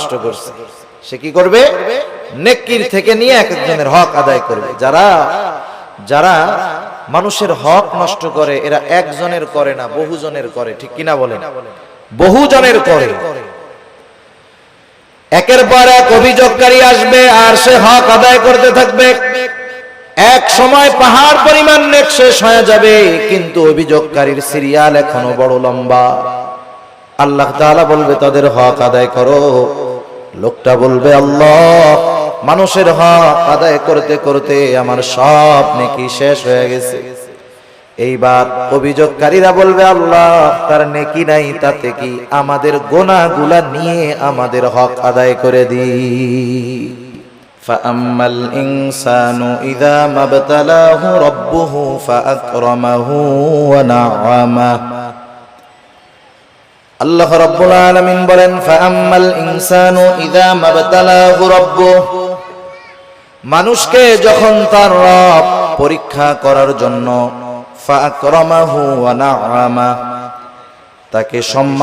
নষ্ট করছে, সে কি করবে? নেকির থেকে নিয়ে এক একজনের হক আদায় করবে। যারা মানুষের হক নষ্ট করে এরা একজনের করে না, বহুজনের করে, ঠিক কিনা বলেন? বহুজনের করে। একের পর এক অভিযোগকারী আসবে আর সে হক আদায় করতে থাকবে। এক সময় পাহাড় পরিমাণ নেক শেষ হয়ে যাবে, কিন্তু অভিযোগকারীর সিরিয়াল এখনো বড় লম্বা। আল্লাহ তাআলা বলবে তাদের হক আদায় করো। লোকটা বলবে আল্লাহ, মানুষের হক আদায় করতে করতে আমার সব নেকি শেষ হয়ে গেছে। এইবার অভিযোগকারীরা বলবে আল্লাহ, তার নেকি নাই, তাতে কি, আমাদের গুনাহগুলা নিয়ে আমাদের হক আদায় করে দিই। ফাআম্মাল ইনসানু ইযা মাবতালাহু রাব্বুহু ফাআকরামাহু ওয়া না'আমাহু। আল্লাহ রাব্বুল আলামিন বলেন ফাআম্মাল ইনসানু ইযা মাবতালাহু রাব্বুহু, মানুষকে যখন তার রব পরীক্ষা করার জন্য ফাআকরামাহু ওয়া না'আমাহু, তাকে সম্মান